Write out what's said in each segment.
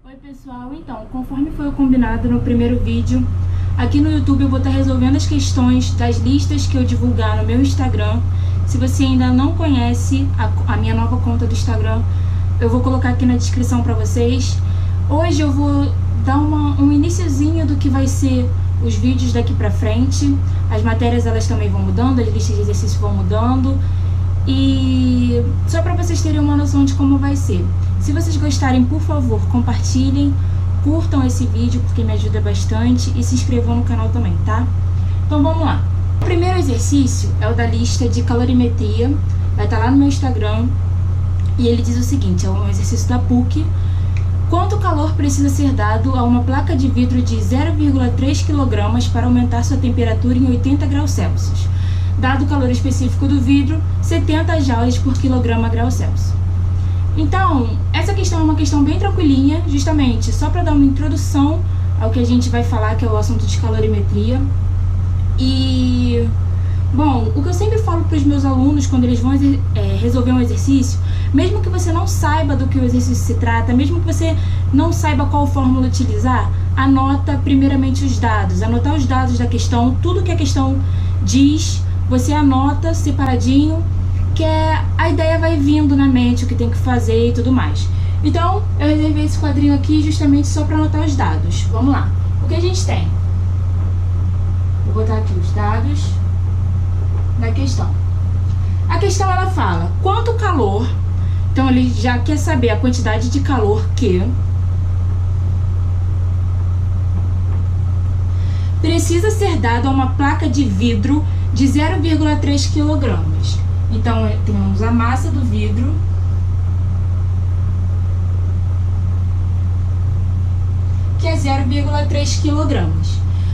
Oi pessoal, então, conforme foi o combinado no primeiro vídeo, aqui no YouTube eu vou estar resolvendo as questões das listas que eu divulgar no meu Instagram. Se você ainda não conhece a minha nova conta do Instagram, eu vou colocar aqui na descrição para vocês. Hoje eu vou dar um iniciozinho do que vai ser os vídeos daqui pra frente. As matérias elas também vão mudando, as listas de exercício vão mudando. E só para vocês terem uma noção de como vai ser. Se vocês gostarem, por favor, compartilhem, curtam esse vídeo porque me ajuda bastante e se inscrevam no canal também, tá? Então vamos lá. O primeiro exercício é o da lista de calorimetria, vai estar lá no meu Instagram e ele diz o seguinte, é um exercício da PUC. Quanto calor precisa ser dado a uma placa de vidro de 0,3 kg para aumentar sua temperatura em 80 graus Celsius? Dado o calor específico do vidro, 70 joules por quilograma grau Celsius. Então, essa questão é uma questão bem tranquilinha, justamente só para dar uma introdução ao que a gente vai falar, que é o assunto de calorimetria. E, bom, o que eu sempre falo para os meus alunos quando eles vão resolver um exercício, mesmo que você não saiba do que o exercício se trata, mesmo que você não saiba qual fórmula utilizar, anota primeiramente os dados, anotar os dados da questão, tudo que a questão diz, você anota separadinho, que a ideia vai vindo na mente, o que tem que fazer e tudo mais. Então, eu reservei esse quadrinho aqui justamente só para anotar os dados. Vamos lá. O que a gente tem? Vou botar aqui os dados da questão. A questão, ela fala quanto calor, então ele já quer saber a quantidade de calor que precisa ser dado a uma placa de vidro de 0,3 kg. Então, temos a massa do vidro, que é 0,3 kg,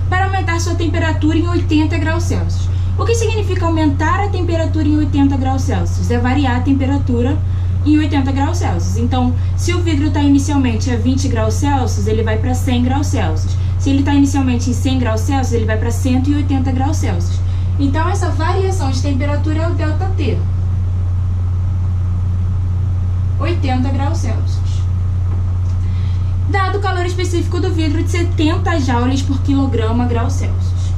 para aumentar sua temperatura em 80 graus Celsius. O que significa aumentar a temperatura em 80 graus Celsius? É variar a temperatura em 80 graus Celsius. Então, se o vidro está inicialmente a 20 graus Celsius, ele vai para 100 graus Celsius. Se ele está inicialmente em 100 graus Celsius, ele vai para 180 graus Celsius. Então, essa variação de temperatura é o ΔT. 80 graus Celsius. Dado o calor específico do vidro de 70 joules por quilograma grau Celsius.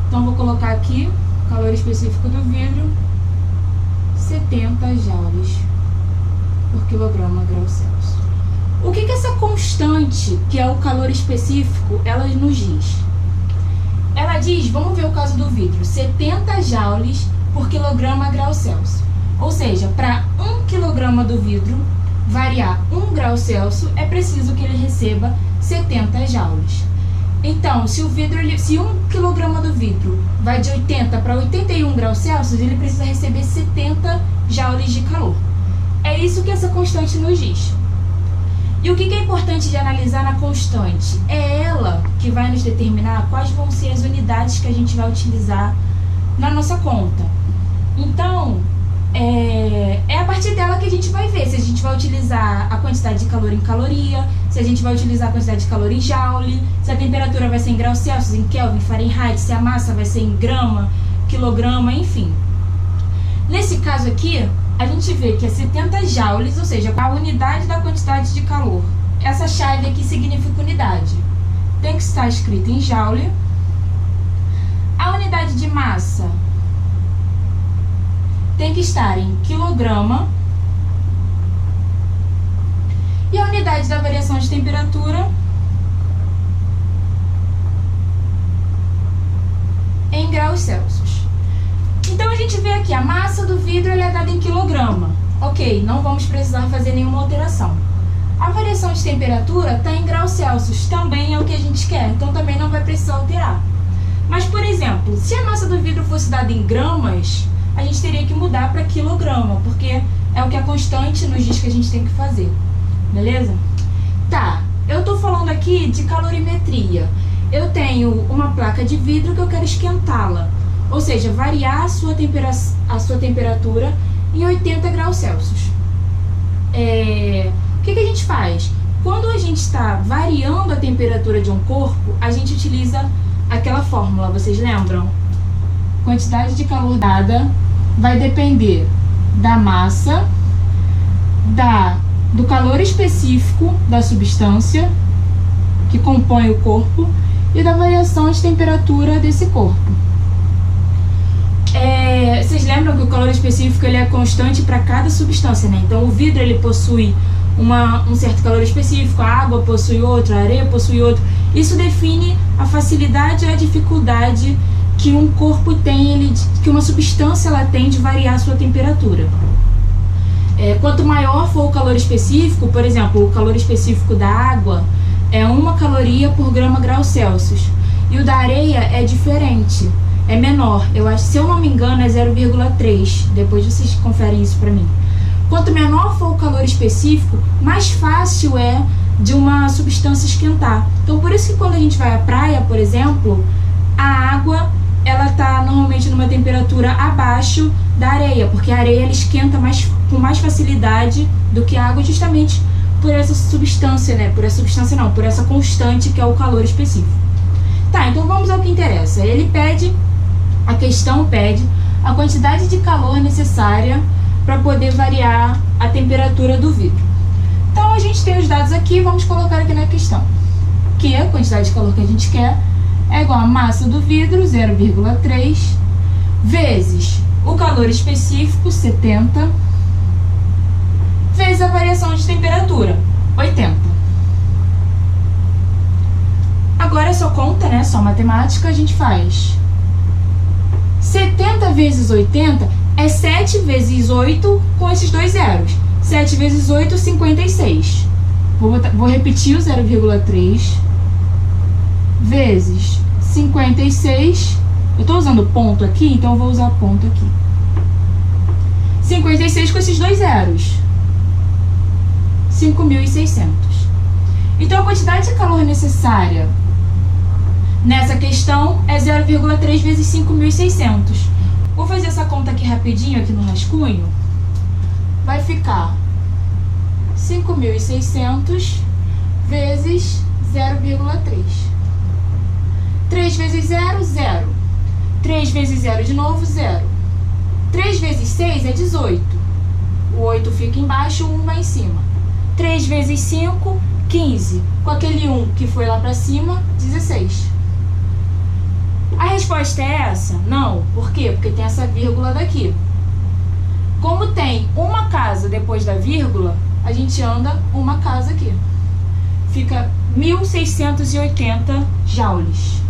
Então, vou colocar aqui o calor específico do vidro, 70 joules por quilograma grau Celsius. O que essa constante, que é o calor específico, ela nos diz? Ela diz, vamos ver o caso do vidro, 70 joules por quilograma grau Celsius. Ou seja, para 1 kg do vidro variar 1 grau Celsius, é preciso que ele receba 70 joules. Então, se 1 kg do vidro vai de 80 para 81 graus Celsius, ele precisa receber 70 joules de calor. É isso que essa constante nos diz. E o que é importante de analisar na constante? É ela que vai nos determinar quais vão ser as unidades que a gente vai utilizar na nossa conta. Então, é a partir dela que a gente vai ver se a gente vai utilizar a quantidade de calor em caloria, se a gente vai utilizar a quantidade de calor em joule, se a temperatura vai ser em graus Celsius, em Kelvin, Fahrenheit, se a massa vai ser em grama, quilograma, enfim. Nesse caso aqui, a gente vê que é 70 joules, ou seja, a unidade da quantidade de calor. Essa chave aqui significa unidade. Tem que estar escrito em joule. A unidade de massa tem que estar em quilograma. E a unidade da variação de temperatura em graus Celsius. Então, a gente vê aqui, a massa do vidro é dada em quilograma. Ok, não vamos precisar fazer nenhuma alteração. A variação de temperatura está em graus Celsius, também é o que a gente quer, então também não vai precisar alterar. Mas, por exemplo, se a massa do vidro fosse dada em gramas, a gente teria que mudar para quilograma, porque é o que a constante nos diz que a gente tem que fazer. Beleza? Tá, eu tô falando aqui de calorimetria. Eu tenho uma placa de vidro que eu quero esquentá-la. Ou seja, variar a sua temperatura em 80 graus Celsius. O que a gente faz? Quando a gente está variando a temperatura de um corpo, a gente utiliza aquela fórmula, vocês lembram? Quantidade de calor dada vai depender da massa, da do calor específico da substância que compõe o corpo e da variação de temperatura desse corpo. Vocês lembram que o calor específico ele é constante para cada substância, né? Então o vidro ele possui um certo calor específico, a água possui outro, a areia possui outro. Isso define a facilidade e a dificuldade que um corpo tem, que uma substância ela tem de variar a sua temperatura. Quanto maior for o calor específico, por exemplo, o calor específico da água é 1 caloria por grau Celsius. E o da areia é diferente, é menor. Eu acho, se eu não me engano, é 0,3. Depois vocês conferem isso para mim. Quanto menor for o calor específico, mais fácil é de uma substância esquentar. Então, por isso que quando a gente vai à praia, por exemplo, a água ela está normalmente numa temperatura abaixo da areia, porque a areia ela esquenta com mais facilidade do que a água, justamente por essa substância, né? Por essa constante que é o calor específico. Tá, então vamos ao que interessa. A questão pede a quantidade de calor necessária para poder variar a temperatura do vidro. Então a gente tem os dados aqui, vamos colocar aqui na questão. Que a quantidade de calor que a gente quer é igual a massa do vidro, 0,3, vezes o calor específico, 70, vezes a variação de temperatura, 80. Agora é só conta, né? Só matemática, a gente faz 70 vezes 80 é 7 vezes 8 com esses dois zeros. 7 vezes 8, 56. Vou repetir o 0,3 vezes 56. Eu estou usando ponto aqui, então eu vou usar ponto aqui. 56 com esses dois zeros. 5.600. Então a quantidade de calor necessária nessa questão é 0,3 vezes 5.600. Vou fazer essa conta aqui rapidinho, aqui no rascunho. Vai ficar 5.600 vezes 0,3. 3 vezes 0, 0. 3 vezes 0 de novo, 0. 3 vezes 6 é 18. O 8 fica embaixo, o 1 vai em cima. 3 vezes 5, 15. Com aquele 1 que foi lá pra cima, 16. A resposta é essa? Não. Por quê? Porque tem essa vírgula daqui. Como tem uma casa depois da vírgula, a gente anda uma casa aqui. Fica 1.680 joules.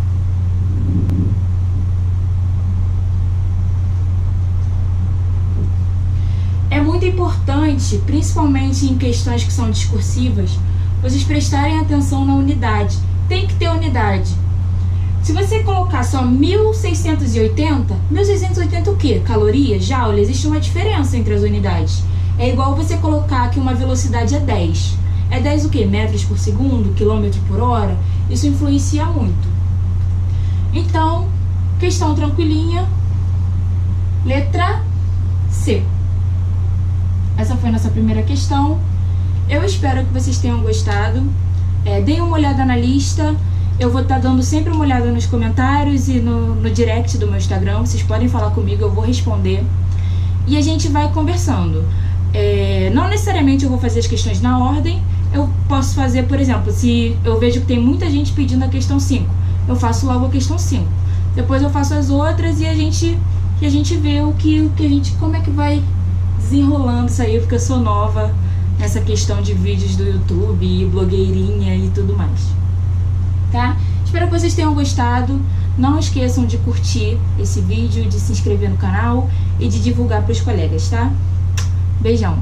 É muito importante, principalmente em questões que são discursivas, vocês prestarem atenção na unidade. Tem que ter unidade. Se você colocar só 1.680, 1.680 o quê? Calorias, joule? Existe uma diferença entre as unidades. É igual você colocar que uma velocidade é 10. É 10 o quê? Metros por segundo, quilômetro por hora? Isso influencia muito. Então, questão tranquilinha. Letra C. Essa foi a nossa primeira questão. Eu espero que vocês tenham gostado. Deem uma olhada na lista. Eu vou estar dando sempre uma olhada nos comentários e no direct do meu Instagram. Vocês podem falar comigo, eu vou responder. E a gente vai conversando. Não necessariamente eu vou fazer as questões na ordem. Eu posso fazer, por exemplo, se eu vejo que tem muita gente pedindo a questão 5, eu faço logo a questão 5. Depois eu faço as outras e a gente vê como é que vai desenrolando isso aí, porque eu sou nova nessa questão de vídeos do YouTube e blogueirinha e tudo mais. Tá? Espero que vocês tenham gostado. Não esqueçam de curtir esse vídeo, de se inscrever no canal e de divulgar para os colegas, tá? Beijão!